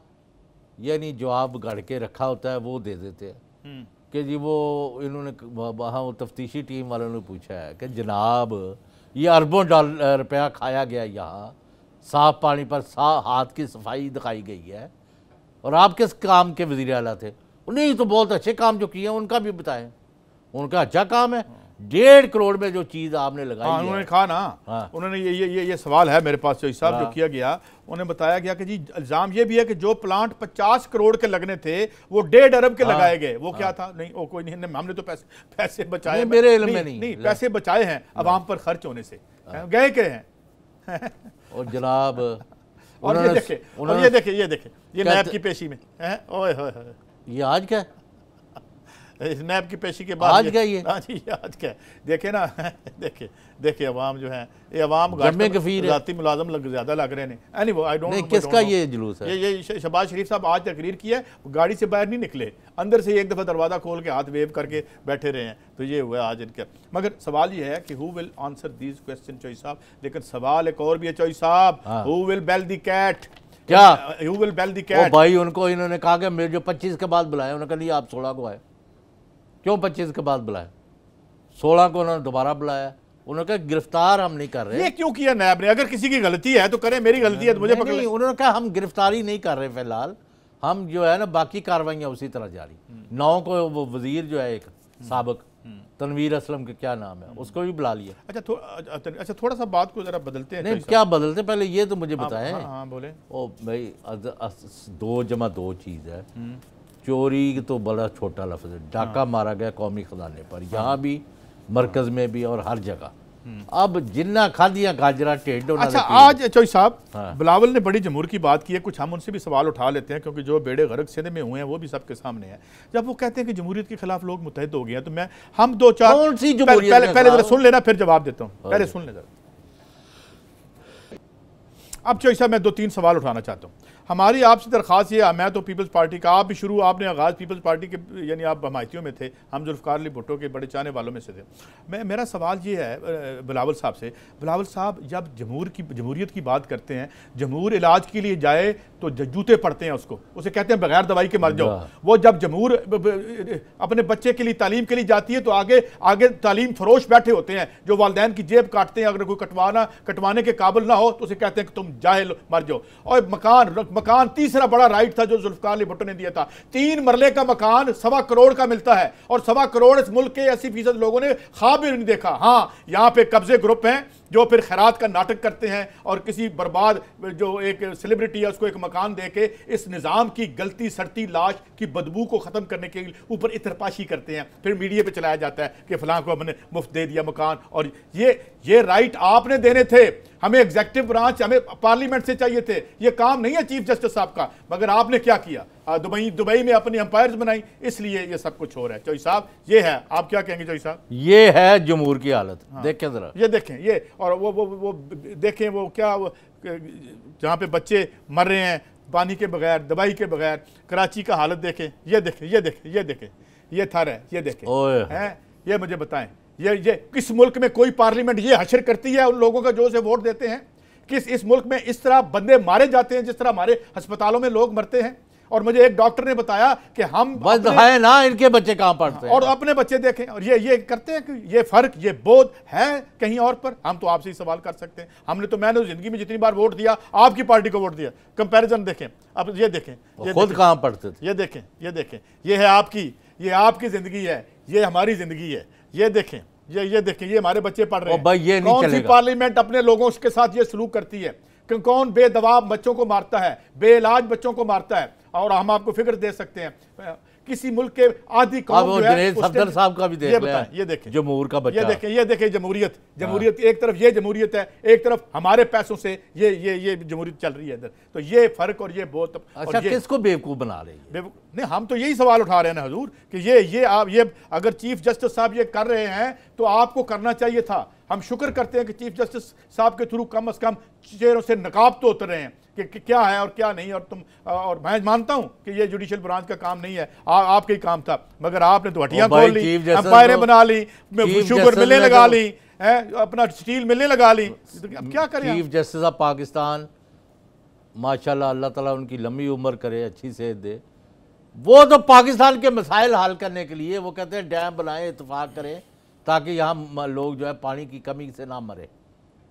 यानी जवाब गढ़ के रखा होता है वो दे देते हैं कि जी वो इन्होंने वहाँ वो तफ्तीशी टीम वालों ने पूछा है कि जनाब ये अरबों रुपया खाया गया, यहाँ साफ पानी पर हाथ की सफाई दिखाई गई है, और आप किस काम के वज़ीर आला थे? नहीं तो बहुत अच्छे काम जो किए हैं उनका भी बताएं, उनका अच्छा काम है। 1.5 करोड़ में जो चीज़ आपने लगाई है। उन्होंने कहा ना, उन्होंने ये सवाल है मेरे पास चौधरी साहब जो किया गया, उन्हें बताया गया कि जी इल्जाम ये भी है कि जो प्लांट 50 करोड़ के लगने थे वो 1.5 अरब के लगाए गए। वो क्या था? नहीं वो कोई नहीं, हमने तो पैसे बचाए, मेरे इल्म में नहीं पैसे बचाए हैं अवाम पर खर्च होने से, गए के हैं। और जनाब और ये देखे ये नैब की पेशी में, ओए ये आज क्या इस नैब की पेशी के बाद आज क्या ये? हाँ जी आज क्या देखे ना, देखे अवाम जो है ये अवाम जाती मुलाजम ज्यादा लग रहे हैं। एनीवे आई डोंट नो किसका ये जुलूस है। ये शहबाज शरीफ साहब आज तकरीर की है, गाड़ी से बाहर नहीं निकले, अंदर से एक दफा दरवाजा खोल के हाथ वेव करके बैठे रहे हैं, तो ये हुआ आज इनका। मगर सवाल ये है कि who will answer these question Chaudhary साहब। लेकिन सवाल एक और भी है चौधरी साहब, who will bell the cat? क्या who will bell the cat? भाई उनको इन्होंने कहा कि मेरे जो 25 के बाद बुलाए, उन्होंने कहा नहीं आप 16 को आए। क्यों 25 के बाद बुलाया? 16 को उन्होंने दोबारा बुलाया, उन्होंने कहा गिरफ्तार हम नहीं कर रहे। ये क्यों किया नैब ने? अगर किसी की गलती है तो करें, मेरी गलती है तो मुझे पकड़। उन्होंने कहा हम गिरफ्तारी नहीं कर रहे फिलहाल, हम जो है ना बाकी कार्रवाइयां उसी तरह जारी। 9 को वो वजीर जो है एक साबिक तनवीर असलम के क्या नाम है, उसको भी बुला लिया। अच्छा थोड़ा सा बात को जरा बदलते हैं। नहीं क्या बदलते, पहले ये तो मुझे बताएं। हाँ बोले। ओ भाई 2 जमा 2 चीज़ है। चोरी तो बड़ा छोटा लफ्ज़ है, डाका मारा गया कौमी खजाने पर, यहाँ भी मरकज़ में भी और हर जगह। अब जिन्ना खादियाँ गाजरा टेढ़। अच्छा आज चौधरी साहब बिलावल ने बड़ी जमहूर की बात की है, कुछ हम उनसे भी सवाल उठा लेते हैं क्योंकि जो बेड़े गर्क सिंध में हुए हैं वो भी सबके सामने है। जब वो कहते हैं कि जमहूरियत के खिलाफ लोग मुतहद हो गए हैं, तो मैं हम 2-4 पहले जरा सुन लेना फिर जवाब देता हूँ, पहले सुन ले जरा। अब चौधरी साहब मैं 2-3 सवाल उठाना चाहता हूँ। हमारी आपसे दरख्वास्त ये, मैं तो पीपल्स पार्टी का, आप भी आपने आगाज़ पीपल्स पार्टी के यानी आप हमायतियों में थे, हम जुल्फ़िकार अली भुट्टो के बड़े चाहने वालों में से थे। मेरा सवाल ये है बिलावल साहब से, बिलावल साहब जब जमहूरियत की बात करते हैं, जमहूर इलाज के लिए जाए तो जूते पड़ते हैं उसको, उसे कहते हैं बगैर दवाई के मर जाओ। वो जब जमहूर अपने बच्चे के लिए तालीम के लिए जाती है तो आगे तालीम फरोश बैठे होते हैं जो वालिदैन की जेब काटते हैं, अगर कोई कटवाने के काबिल ना हो तो उसे कहते हैं कि तुम जाहिल मर जाओ। और मकान तीसरा बड़ा राइट था जो जुल्फ़िकार अली भुट्टो ने दिया था, 3 मरले का मकान 1.25 करोड़ का मिलता है, और 1.25 करोड़ इस मुल्क के 80% लोगों ने ख्वाब भी नहीं देखा। हाँ यहाँ पे कब्जे ग्रुप हैं जो फिर खैरात का नाटक करते हैं और किसी बर्बाद जो एक सेलिब्रिटी है उसको एक मकान देके इस निज़ाम की गलती सड़ती लाश की बदबू को ख़त्म करने के ऊपर इतरपाशी करते हैं। फिर मीडिया पे चलाया जाता है कि फलां को हमने मुफ्त दे दिया मकान, और ये राइट आपने देने थे, हमें एग्जीक्यूटिव ब्रांच, हमें पार्लियामेंट से चाहिए थे, ये काम नहीं है चीफ जस्टिस साहब का। मगर आपने क्या किया, दुबई में अपनी एम्पायर्स बनाई, इसलिए ये सब कुछ हो रहा है। चौधरी साहब ये है, आप क्या कहेंगे चौधरी साहब? ये है जमहूर की हालत। देखें जरा, ये देखें, ये और वो देखें वो क्या जहाँ पे बच्चे मर रहे हैं पानी के बगैर, दवाई के बगैर, कराची का हालत देखें, ये देखें, ये देखें, ये देखें, ये थर है, ये देखें हैं, ये मुझे बताएं, ये किस मुल्क में कोई पार्लियामेंट ये हशर करती है उन लोगों का जो से वोट देते हैं? किस इस मुल्क में इस तरह बंदे मारे जाते हैं जिस तरह हमारे अस्पतालों में लोग मरते हैं? और मुझे एक डॉक्टर ने बताया कि हम बस है ना इनके बच्चे कहां पढ़ते हैं, और अपने बच्चे देखें, और ये करते हैं कि ये फर्क, ये बोध है कहीं और पर? हम तो आपसे ही सवाल कर सकते हैं। मैंने जिंदगी में जितनी बार वोट दिया आपकी पार्टी को वोट दिया, कंपैरिजन देखें। अब ये देखें, ये खुद कहां पढ़ते थे, ये देखें, ये देखें, ये है आपकी जिंदगी है, ये हमारी जिंदगी है, ये देखें, ये देखें, ये हमारे बच्चे पढ़ रहे हैं। कौन सी पार्लियामेंट अपने लोगों के साथ ये सलूक करती है? कौन बेदवा बच्चों को मारता है, बेइलाज बच्चों को मारता है? और हम आपको फिक्र दे सकते हैं किसी मुल्क के आधी कौम जो है दिनेश सफदर साहब का भी देख लें, ये देखें जमहूर का बच्चा, ये देखें जमहूरियत एक तरफ ये जमहूरियत है, एक तरफ हमारे पैसों से ये जमहूरियत चल रही है इधर। तो ये फर्क और ये बहुत अच्छा किसको बेवकूफ बना रही है? नहीं, हम तो यही सवाल उठा रहे हैं ना हजूर कि ये अगर चीफ जस्टिस साहब ये कर रहे हैं तो आपको करना चाहिए था। हम शुक्र करते हैं कि चीफ जस्टिस साहब के थ्रू कम से कम चेहरों से नकाब तो उतर रहे हैं कि क्या है और क्या नहीं। और मैं मानता हूं कि ये जुडिशियल ब्रांच का काम नहीं है, आपका ही काम था, मगर आपने तो हटियां खोल ली, अंपायरें बना ली, शुगर मिलें लगा ली, अपना स्टील मिलने लगा ली। अब क्या करें? चीफ जस्टिस ऑफ पाकिस्तान माशाल्लाह, अल्लाह ताला उनकी लंबी उम्र करे, अच्छी सेहत दे, वो तो पाकिस्तान के मसाइल हल करने के लिए वो कहते हैं डैम बनाए, इत्तेफाक करें ताकि यहाँ लोग जो है पानी की कमी से ना मरे,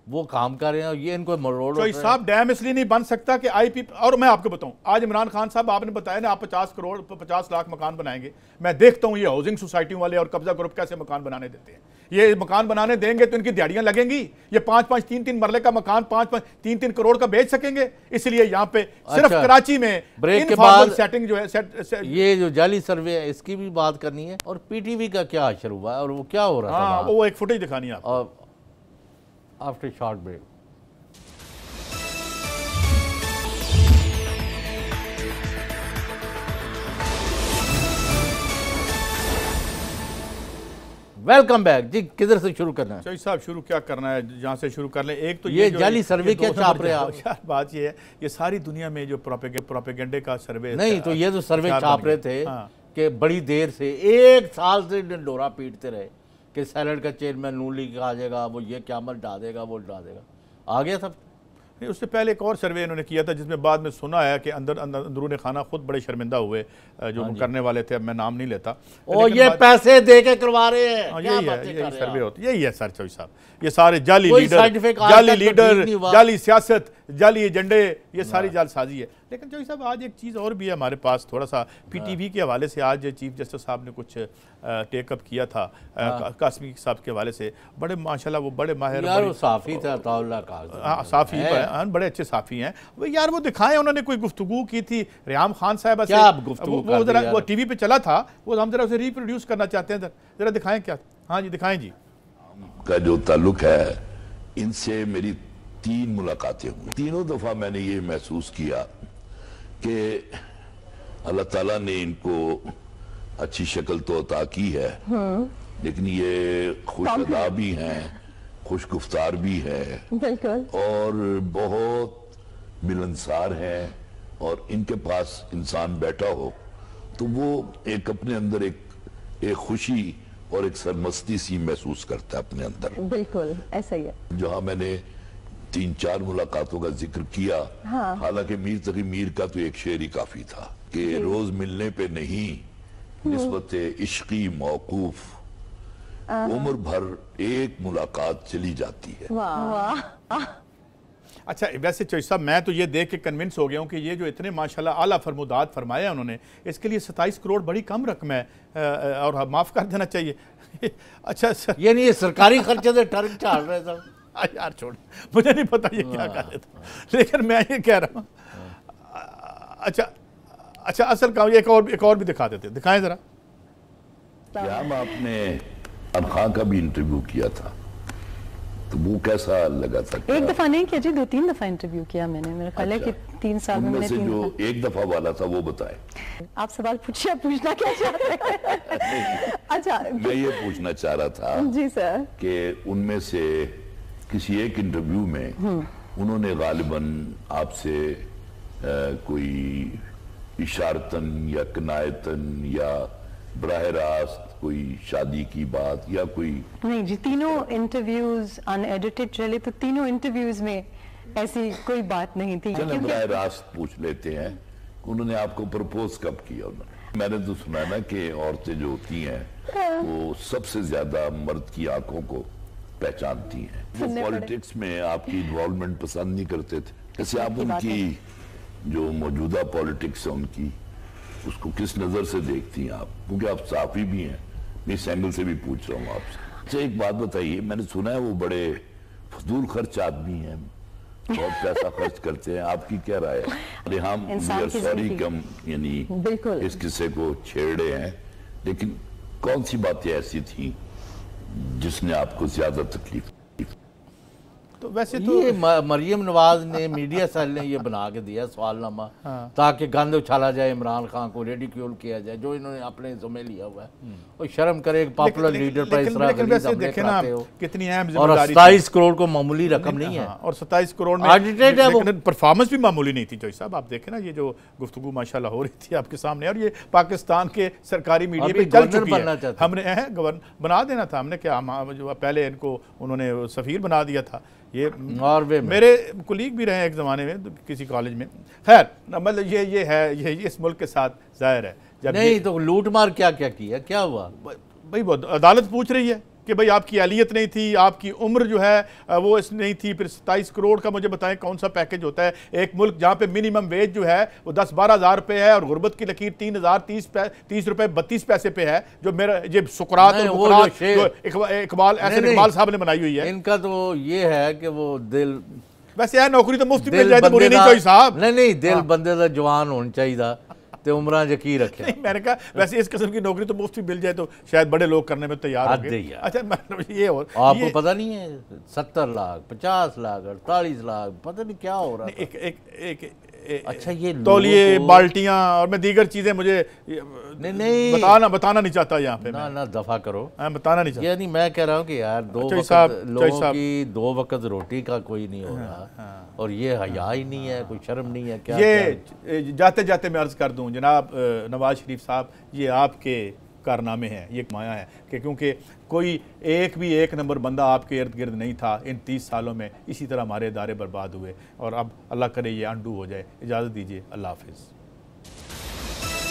वो काम कर रहे हैं। और ये इनको मरोड़ तो साहब डैम इसलिए नहीं बन सकता कि आईपी। और मैं आपको बताऊं, आज इमरान खान साहब आपने बताया ना आप 50 लाख मकान बनाएंगे। मैं देखता हूं ये हाउसिंग सोसाइटियों वाले और कब्जा ग्रुप कैसे मकान बनाने देते हैं। ये मकान बनाने देंगे तो इनकी दिहाड़ियां लगेंगी। ये 5-5, 3-3 मरले का मकान 5-5, 3-3 करोड़ का बेच सकेंगे। इसलिए यहाँ पे सिर्फ कराची में ब्रेक के बाद सेटिंग जो है ये जो जाली सर्वे है इसकी भी बात करनी है। और पीटीवी का क्या असर हुआ है और वो क्या हो रहा था? वो एक फुटेज दिखानी है आपको after short break. Welcome back जी। किधर से शुरू करना है? चाहिए साहब शुरू क्या करना है, जहाँ से शुरू कर लें। एक तो ये जाली सर्वे क्या छाप रहे हैं यार? बात ये है, ये सारी दुनिया में जो प्रोपेगेंडे का सर्वे नहीं, तो ये तो सर्वे छाप रहे थे कि बड़ी देर से 1 साल से डंडोरा पीटते रहे कि सैलड का चेयरमैन नून लीग का आ जाएगा, वो ये क्यामत ढा देगा, वो ढा देगा। आ गया सब। नहीं, उससे पहले एक और सर्वे इन्होंने किया था जिसमें बाद में सुना है कि अंदरून खाना खुद बड़े शर्मिंदा हुए जो करने वाले थे। अब मैं नाम नहीं लेता। और ये पैसे दे के करवा रहे हैं। यही सर्वे होता, यही है सर चौधरी साहब। ये सारे जाली लीडर, जाली सियासत, जाली एजेंडे, ये सारी जालसाजी है। लेकिन चौधरी साहब आज एक चीज़ और भी है हमारे पास, थोड़ा सा पीटीवी के हवाले से आज चीफ जस्टिस साहब ने कुछ टेकअप किया था कासमी साहब के हवाले से। बड़े माशाल्लाह वो बड़े माहिर साफ़ी था, साफ़ी बड़े अच्छे साफ़ी हैं वो यार। वो दिखाएं, उन्होंने कोई गुफ्तगू की थी रियाम खान साहब से, वो जरा वो टीवी पे चला था, वो हम जरा उसे रिप्रोड्यूस करना चाहते हैं, जरा दिखाएं क्या। हाँ जी दिखाएं जी। का जो ताल्लुक है इनसे मेरी 3 मुलाकातें हुई। तीनों दफा मैंने ये महसूस किया कि अल्लाह ताला ने इनको अच्छी शक्ल तो अता की है, लेकिन ये खुशअदा भी हैं, खुश गुफ्तार भी है और बहुत मिलनसार हैं। और इनके पास इंसान बैठा हो तो वो एक अपने अंदर एक खुशी और एक सरमस्ती सी महसूस करता है अपने अंदर। बिल्कुल ऐसा ही है। जहां मैंने 3-4 मुलाकातों का जिक्र किया, हालांकि मीर तकी मीर का तो एक शेर ही काफी था कि रोज मिलने पे नहीं निस्बत इश्की मौकूफ, उम्र भर एक मुलाकात चली जाती है। वाह। अच्छा वैसे चौधरी साहब मैं तो ये देख के कन्विंस हो गया हूँ कि ये जो इतने माशाल्लाह आला फरमुदात फरमाया उन्होंने, इसके लिए 27 करोड़ बड़ी कम रकम है और माफ़ कर देना चाहिए। अच्छा सर ये नहीं, सरकारी खर्चे से टर्क चाल रहे सर। यार छोड़, मुझे नहीं पता ये क्या कर रहे थे, लेकिन मैं ये कह रहा हूँ। अच्छा असल का एक और भी दिखा देते, दिखाएं जरा। आपने अब खान का भी इंटरव्यू किया था तो वो कैसा लगा था? एक दफा नहीं किया जी, 2-3 दफा इंटरव्यू किया मैंने। मेरा ख्याल है कि 3 साल में मैंने 3 जो एक दफा वाला था वो बताएं। आप सवाल पूछिए, पूछना क्या चाहते हैं? अच्छा मैं ये पूछना चाह रहा था जी सर कि उनमें से किसी एक इंटरव्यू में उन्होंने गालिबन आपसे कोई इशारतन या किनायतन या बराह रास्त कोई शादी की बात या कोई नहीं जी, तीनों इंटरव्यूज अनएडिटेड चले तो तीनों इंटरव्यूज में ऐसी कोई बात नहीं थी। चलो बराह रास्त पूछ लेते हैं, उन्होंने आपको प्रपोज कब किया? उन्होंने, मैंने तो सुना ना कि औरतें जो होती हैं वो सबसे ज्यादा मर्द की आंखों को पहचानती हैं। वो पॉलिटिक्स में आपकी इन्वॉल्वमेंट पसंद नहीं करते थे। जैसे आप उनकी जो मौजूदा पॉलिटिक्स है उनकी उसको किस नजर से देखती हैं आप? क्योंकि आप साफी भी हैं, मैं इस एंगल से भी पूछ रहा हूँ आपसे। अच्छा एक बात बताइए, मैंने सुना है वो बड़े फजूल खर्च आदमी हैं, बहुत पैसा खर्च करते हैं, आपकी क्या राय है? अरे हम सॉरी कि हम यानी इस किस्से को छेड़े हैं, लेकिन कौन सी बातें ऐसी थी जिसने आपको ज्यादा तकलीफ दी? तो वैसे तो ये मरियम नवाज ने, मीडिया सेल ने ये बना के दिया सवालनामा, ताकि गंद उछाला जाए, इमरान खान को रेडिक्यूल किया जाए, जो इन्होंने अपने ज़िम्मे लिया हुआ है। और शर्म करे एक पॉपुलर लीडर पर इस तरह देखे ना कितनी अहम और 27 करोड़ को मामूली रकम नहीं है, और 27 करोड़ में ऑडिटेड है वो। परफॉर्मेंस भी मामूली नहीं थी जोई साहब। आप देखें ना, ये जो गुफ्तगू माशाल्लाह हो रही थी आपके सामने, और ये पाकिस्तान के सरकारी मीडिया पे चल चुकी है। हमने गवर्नर बना देना था, हमने क्या, जो पहले इनको उन्होंने सफ़ीर बना दिया था। ये नॉर्वे में मेरे कुलीग भी रहे एक ज़माने में किसी कॉलेज में। खैर, मतलब ये है, ये इस मुल्क के साथ जाहिर है। जब नहीं तो लूट मार क्या क्या किया, क्या हुआ भाई? वो अदालत पूछ रही है कि भाई आपकी अहलियत नहीं थी, आपकी उम्र जो है वो इस नहीं थी, फिर 27 करोड़ का मुझे बताएं कौन सा पैकेज होता है? एक मुल्क जहाँ पे मिनिमम वेज जो है वो 10-12 हज़ार रुपये है, और गुर्बत की लकीर 30 रुपये 32 पैसे पे है, जो मेरा ये सुकरात इकबाल साहब ने बनाई हुई है। इनका तो ये है कि वो दिल, वैसे है नौकरी तो मुफ्त मिल जाए तो बुरी नहीं कोई साहब। नहीं दिल बंदे का जवान होना चाहिए तो उम्र यकी रखे। नहीं, मैंने कहा वैसे इस किस्म की नौकरी तो मुफ्त ही मिल जाए तो शायद बड़े लोग करने में तैयार होंगे। अच्छा, मतलब ये और आपको पता नहीं है 70 लाख 50 लाख 48 लाख पता नहीं क्या हो रहा है। अच्छा, ये तौलिए, बाल्टियां और मैं दीगर चीजें मुझे नहीं बताना नहीं चाहता यहाँ पे। ना दफा करो, बताना नहीं चाहता। यानी मैं कह रहा हूँ कि यार लोगों की 2 वक्त रोटी का कोई नहीं हो रहा, और ये हया ही नहीं है, कोई शर्म नहीं है। क्या ये जाते जाते मैं अर्ज कर दूं जनाब नवाज शरीफ साहब, ये आपके कारनामे हैं, ये एक माया है कि क्योंकि कोई एक नंबर बंदा आपके इर्द गिर्द नहीं था इन 30 सालों में। इसी तरह हमारे इदारे बर्बाद हुए, और अब अल्लाह करे ये अंडू हो जाए। इजाज़त दीजिए, अल्लाह हाफिज़।